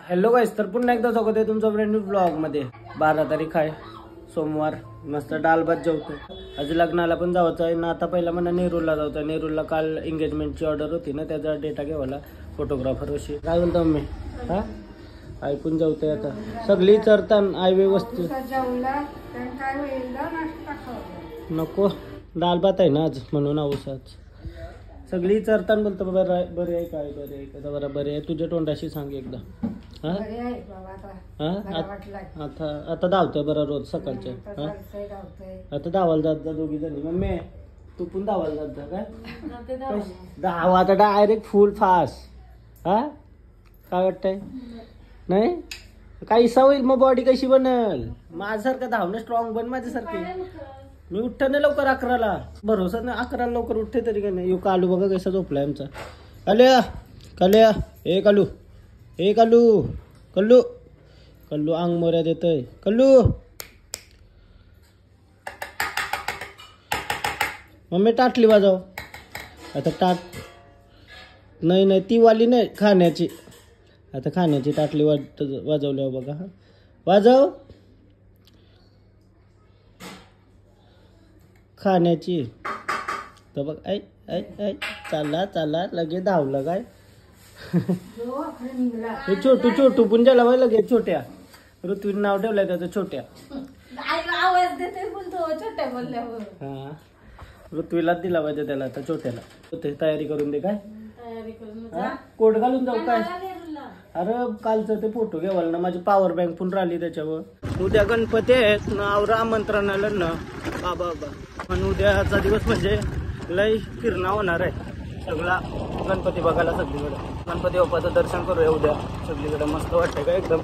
Hello गाईस, तर पुन्हा एकदा स्वागत आहे तुमचं ब्रँड न्यू ब्लॉग मध्ये। 12 तारीख आहे, सोमवार। मस्त डाल भात जेवतो। आज लग्नाला पण जायचं आहे ना। आता पहिला मला नेरूरला जायचं आहे। नेरूरला काल एंगेजमेंटची ऑर्डर होती ना, त्याचा डेटा घ्यावाला फोटोग्राफरशी। काय बोलतो मी? हा ऐकून जेवतोय आता सगळी चरतान आय व्यवस्थित नको। डाल भात आहे ना आज, म्हणून औषध सगळी चरतान बोलतो बरं आहे काय बरे आहे का बरोबर आहे। तुझ्या तोंडाशी सांग एकदा। हा आता धावतोय बरं रोज सकाळच्या। आता धावायला जात जा दोघी जणी। मम्मी तू पण धावायला जात जा काय? धावा आता डायरेक्ट फुल फास्ट। हा काय वाटतंय? नाही काही सवय मग बॉडी कशी बनल? माझ्यासारखं धावणं स्ट्रॉंग बन माझ्यासारखी। मी उठते ना लवकर 11ला, भरोसा नाही 11ला लवकर उठते तरी काय नाही। यो कालू बघा कसा झोपलाय आमचा। काल्या काल्या ए कालू ए कालू कल्लू कल्लू अंग मोऱ्या देतोय कल्लू। मम्मी टाटली वाजव आता। टाट नाही ती वाली नाही, खाण्याची। आता खाण्याची टाटली वाजवल्यावर बघा। हा वाजव खाण्याची तर बघ। ऐ ऐ ऐ चालला चालला लगे धावलं काय? हे छोटू पुंजाला वय लगे छोट्या। ऋत्वीन नाव ठेवलंय त्याचं छोट्या। आवाज देते बोलतो छोट्या बोलल्यावर। हा ऋत्वीला दिला पाहिजे त्याला आता छोट्याला। ते तयारी करून दे काय? तयारी करून कोट घालून जाऊ काय? अरे कालचं ते फोटो घ्यावाल ना, माझी पॉवर बँक पण राहिली त्याच्यावर। उद्या गणपती आहेत ना, आवरा आमंत्रणाला ना बाबा पण उद्याचा दिवस म्हणजे लय फिरणं होणार आहे सगळा। गणपती बघायला सगळीकडे, गणपती बाप्पाचं दर्शन करूया उद्या सगळीकडे। मस्त वाटतंय का एकदम।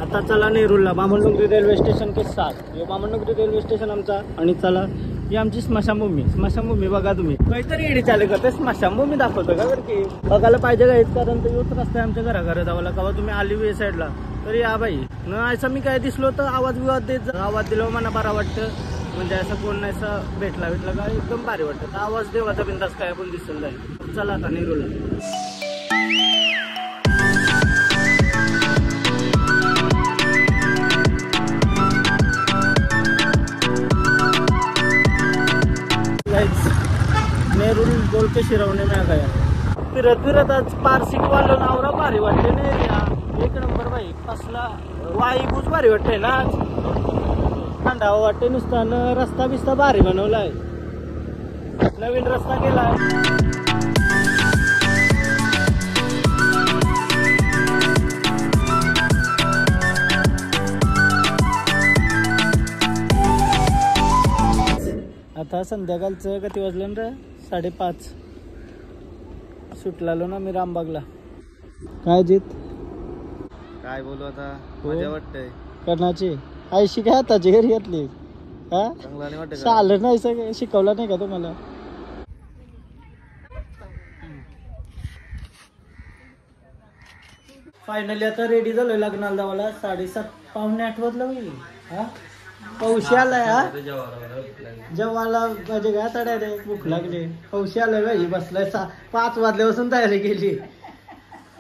आता चला नेरूरला, बामणडोंगरी रेल्वे स्टेशन के साथ। हे बामणडोंगरी रेल्वे स्टेशन आमचा। आणि चला ही आमची स्मशानभूमी बघा तुम्ही। काहीतरी एडी चालू करते, स्मशानभूमी दाखवतो का? बरं की बघायला पाहिजे का? कारण तर योच रस्ता आहे आमच्या घराघरात जावाला। कवा तुम्ही आली वे साईडला तरी या बाई न असं मी काय दिसलो तर आवाज विवाद देत जा। आवाज दिल्यावर मला बरं वाटतं, म्हणजे असं कोण नाही असं भेटला का एकदम भारी वाटतं। आवाज देवाचा बिंदास काय पण दिसून जाईल। चला आता नेरूरला। नेरूर बोल के शिरवणे में आ गया। फिरत आज पारसिक वालं नावरा भारी वाटते ना। एक नंबर बाई कसला वाईबूज भारी वाटते ना। आज थंडावा वाटते नुसता न। रस्ता बिस्ता भारी बनवलाय, नवीन रस्ता केलाय। आता संध्याकाळचं किती वाजलं रे? 5:30 सुटलालो ना मी रामबागला। काय जीत काय बोलू आता? मजा वाटतंय करण्याची। आयशी काय हाताची घरी घेतली हा? चांगला नाही वाटत? चालत नाही सगळं शिकवलं नाही का तुम्हाला? फायनली आता रेडी झालोय लग्नाला जावाला। 7:30 पावणे 8 वाजलं होईल। हा पौशी आलाय। हा जेवायला म्हणजे काय आता डायरेक्ट भूक लागली। पौशी आलाय बाई बसलाय। 5 वाजल्यापासून तयारी केली।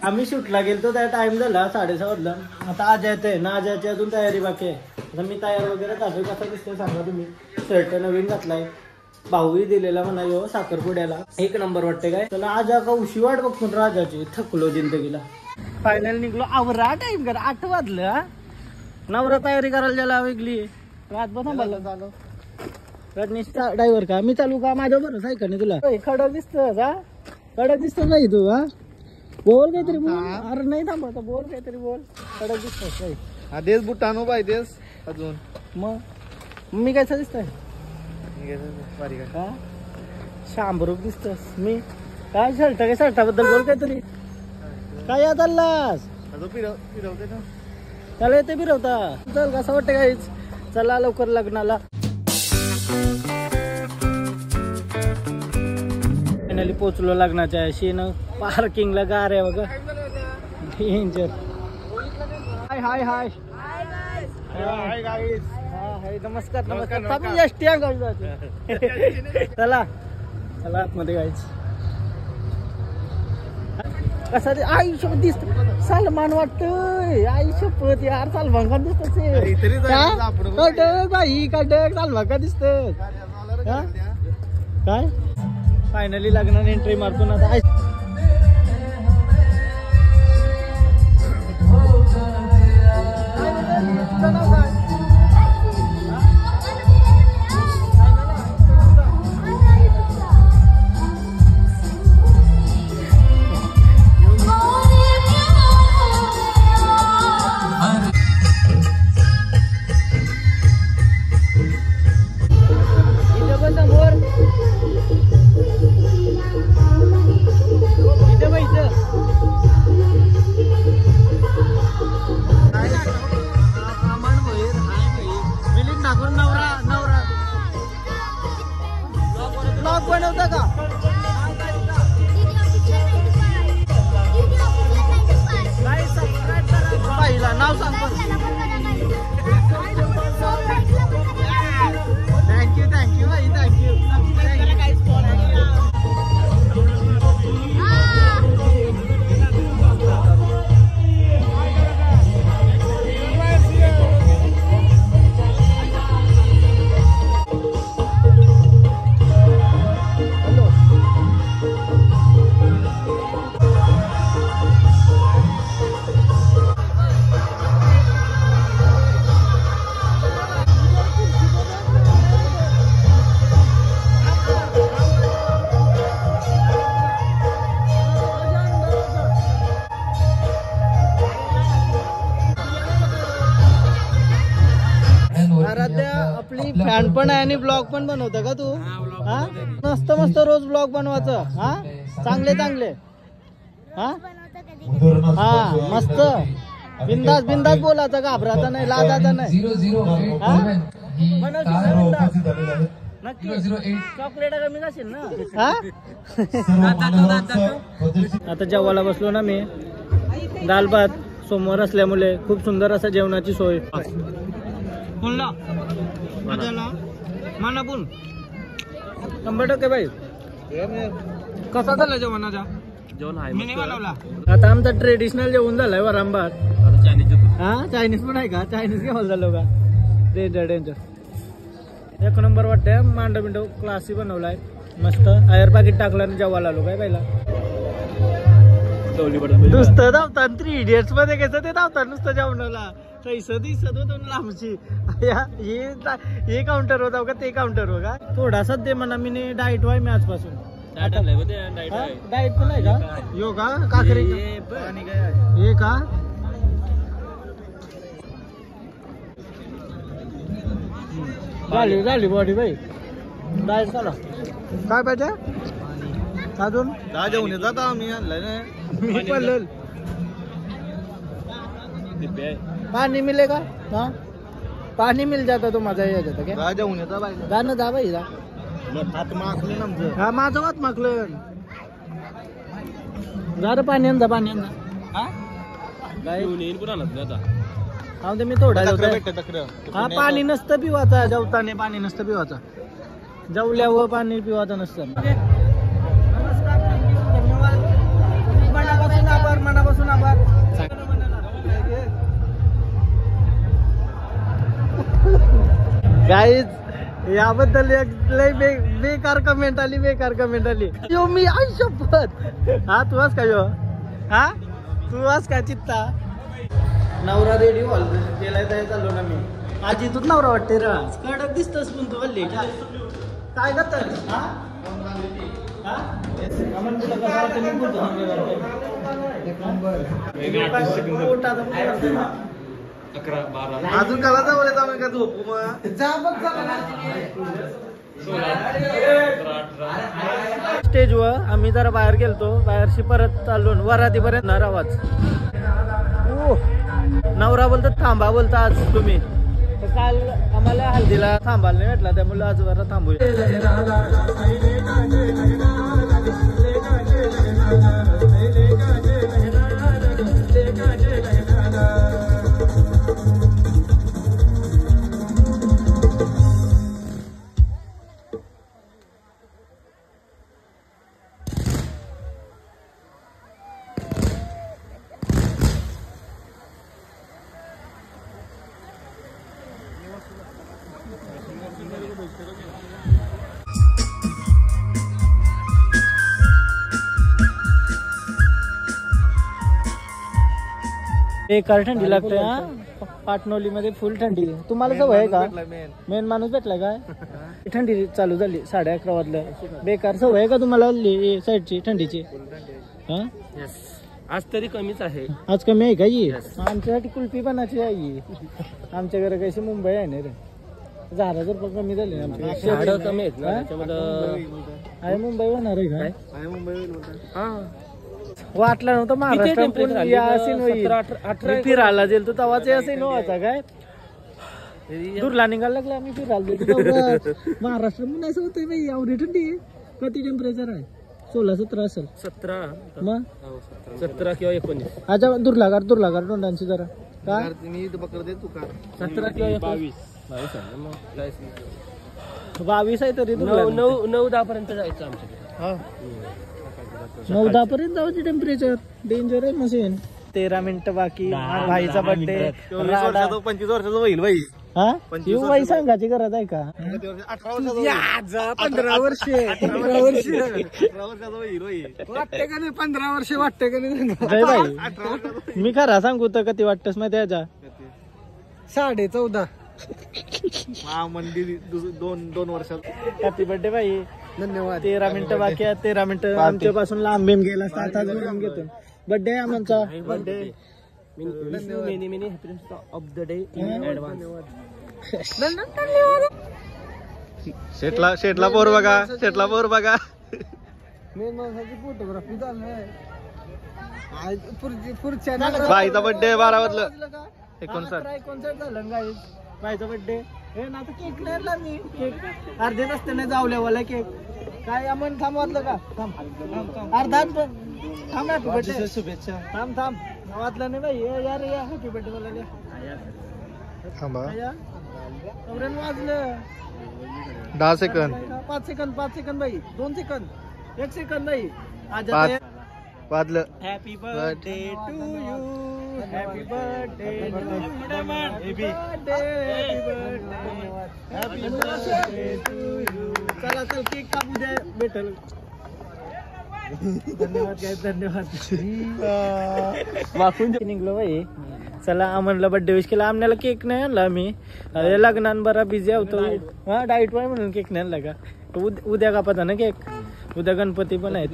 आम्ही शूटला गेलतो त्या टाइम झाला 6:30 वाजला। आता आज येते ना, आज याची अजून तयारी बाकी आहे। आता मी तयार वगैरे झालोय। कसं दिसतंय सांगा तुम्ही? शर्ट नवीन घातलाय, भाऊही दिलेला म्हणा यो साखरपुड्याला। एक नंबर वाटते काय? त्याला आज का उशी वाट बघून राजाची थकलो जिंदगीला। फायनल निघलो आवरा टाइम कर 8 वाजलं। नवरा तयारी करायला गेला वेगळी रातभर थांबायला झालं। रजनीश ड्रायव्हर का? मी चालू का? माझ्या बरोबर आहे का नाही तुला? खडक दिसतोस हा? खडक दिसतोस नाही तू? हा बोल काहीतरी बोल। अरे नाही थांबा बोल काहीतरी बोल। खडक दिसतोस बाई। हा देस बुटानो बाई देस अजून। मग मी कायचा दिसतोय? हा शांबरूक दिसतोस मी। काय शर्टाबद्दल बोल काहीतरी। काय याद आलास? फिरवते ना त्याला येते फिरवता। चल कसं वाटतं काहीच। चला लवकर लग्नाला। फायनली पोचलो लग्नाच्या शीन। पार्किंगला गार आहे बघा डेंजर। हाय हाय हाय हाय गाईस। हाय नमस्कार नमस्कार। एसटी चला चला आतमध्ये गाईच। कसा आई शपथ दिसत सलमान वाटतोय आई शपथ यार सलमान खान दिसत बाई कडक सलमान खान दिसत काय फायनली लग्नाने एंट्री मारतो ना आता बनवता का सबस्क्राईब करा पहिला नाव सांग थँक्यू भाई थँक्यू आपली फॅन पण आहे आणि ब्लॉग पण बनवता का तू हा मस्त मस्त रोज ब्लॉग बनवायचं हा चांगले चांगले हा मस्त बिंदास बिंदास बोलायचं घाबरायचं नाही लाजायचं नाही नक्की चॉकलेट कमी असेल ना आता जेवायला बसलो ना मी दाल भात सोमवार असल्यामुळे खूप सुंदर असं जेवणाची सोय बोलला मानापून 100% भाई कसा झाला जेवणाचा जेवण मी बनवला आता आमचा ट्रेडिशनल जेवण झालाय वरांभात हा चायनीज पण आहे का चायनीज घेऊन झालो का डेंजर डेंजर एक नंबर वाटतंय मांडव बिंडव क्लासी बनवलाय मस्त आयर पाकिट टाकला आणि जेवायला आलो काय पहिला नुसतं धावतात 3 इडियट्स मध्ये कसं ते धावतात नुसतं जेवणाला पैसा दिसत होतो लांबची हे काउंटर होता का ते काउंटर हो का थोडासा दे म्हणा मी डाएट वाय मी आजपासून डाएट पण आहे का यो का काकरी हे का झाली बॉडी बाई डाएट चला काय पाहिजे अजून जेवण जाता आम्ही आणलाय ना पानी मिलेगा हाँ पानी मिल जाता तो मजा येत होता क्या जाऊन येता बाई गाणं जा बाई जा हात माखलं नमचं हा माझं हात माखलं जा रे पाणी आणजा हा येईल पुन्हा आता हा ते मी थोडा हा पाणी नसतं पिवाचा जेवताने पाणी नसतं पिवाचा जेवल्यावर पाणी पिवाचं नसतं मनापासून आभार गाईज याबद्दल एक लय बेकार कमेंट आली यो मी आई शपथ हा तू वास का यो हा तू वास का चित्ता नवरा रेडी हॉल गेलाय तर चाललो ना मी आजी तूच नवरा वाटते रा कडक दिसतस पण तू हल्ली काय करत हा अजून कला जवळ आम्ही का झोपू स्टेजवर आम्ही जरा बाहेर गेलतो बाहेरशी परत चाललो वरातीपर्यंत ना आवाज नवरा बोलतात थांबा बोलता आज तुम्ही काल आम्हाला हल्दीला थांबायला नाही भेटला त्यामुळे आज जरा थांबूया बेकार थंडी लागते हा. पाटणोली मध्ये फुल थंडी. तुम्हाला सवय आहे का? मेन माणूस भेटला काय? थंडी चालू झाली 11:30 वाजल्या. बेकार सवय आहे का तुम्हाला साईडची थंडीची? हा आज तरी कमीच आहे. आज कमी आहे का ही? आमच्यासाठी कुल्फी बनायची आहे. आमच्या घरा कशी मुंबई आहे ना रे. 1000 रुपये कमी झाले आमच्या. झाडं कमी आहेत ना त्याच्यामध्ये. आहे मुंबई होणार आहे काय? आहे मुंबई हा वाटलं नव्हतं महाराष्ट्र फिरायला गेल तर तवाच असेल व्हायचा काय? दूरला निघायला लागला आम्ही फिरायला. महाराष्ट्र म्हणून असं होतंय बाई. एवढी थंडी आहे. किती टेम्परेचर आहे? 16-17 असेल. 17 मग 17 किंवा 19. अच्छा दुर्लागार तोंडांची जरा काय? मी पकड दे तू का 17 किंवा 22 आहे मग काय 22 आहे तरी 9-10 पर्यंत जायचं आमच्याकडे. 9-10 पर्यंत जाऊची टेम्परेचर. डेंजर आहे मशीन. 13 मिनिटं बाकी. भाईचा बर्थडे. 25 वर्षाचा होईल बाई. हा बाई सांगायची गरज आहे का? 15 वर्ष 15 वर्ष 15 वर्षाचा होईल वाटते का नाही? 15 वर्ष वाटते का नाही? जय बाई मी खरा सांगू तर किती वाटतस माहिती याच्या? 14.5 मंदिर 2 वर्षात. हॅपी बर्थडे बाई. धन्यवाद. 13 मिनिटं बाकी आहेत. 13 मिनिटं आमच्या पासून लांब बेम गेला. 7 आज घेऊन घेतो. बर्थडे आहे आमचा. Birthday many happiness of the day in advance. शेटला पोर बघा. शेटला पोर बघा. मेन माणसाची फोटोग्राफी चालू पुढच्या बाईचा बर्थडे 12 वाजलं. 59 झालं गाईज. बाईचा बर्थडे. हे ना केक नाही मी. केक अर्धे रस्त्याने जावल्यावाला केक काय अमन थांब वाजलं का? थांब अर्धा थांब. हॅपी बर्थडे शुभेच्छा. थांब वाजलं नाही बाई. यार या हॅपी बर्थडे बोलायला. थांबा वाजलं 10 सेकंद. 5 सेकंद बाई. 2 सेकंद 1 सेकंद बाई. आज वाजलं. Happy birthday to you. Happy birthday to you. Happy birthday to you. चला चल केक कापू द्या. भेटल. धन्यवाद काय धन्यवाद. वाकून निघलो बाई. चला आम्हाला बर्थडे विश केला. आम्हाला केक नाही आणला आम्ही. लग्नान बरा बिझी होतो. हा डाईट वाय म्हणून केक नाही आणला का? उद्या कापाचा ना केक. उद्या गणपती पण आहेत.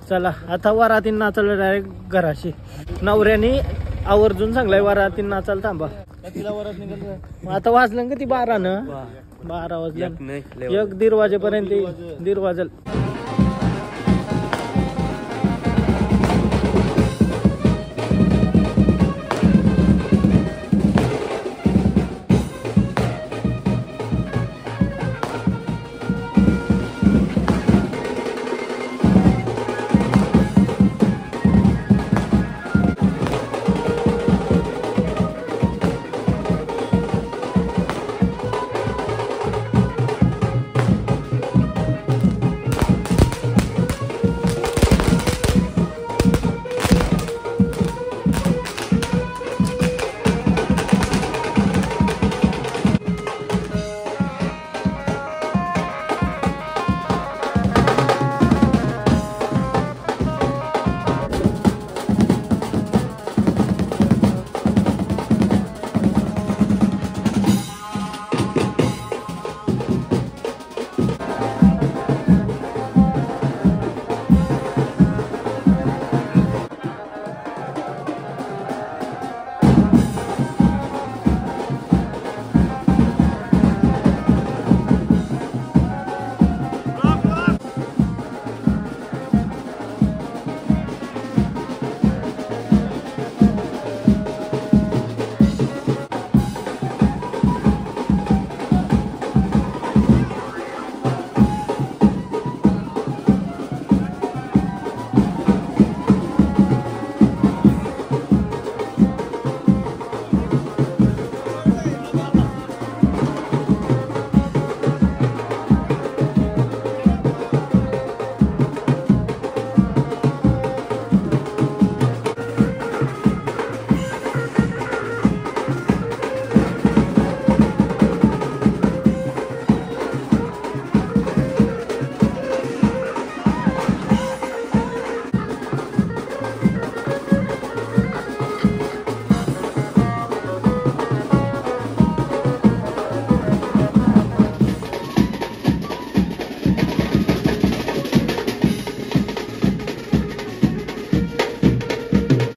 चला आता वरातीन नाचायला डायरेक्ट घराशी. नवऱ्याने आवर्जून सांगलाय वरातीन नाचायला थांबा. तिला वरात निघाल आता वाजलं का ती 12 वाजलं. 1-1:30 वाजेपर्यंत 1:30 वाजल.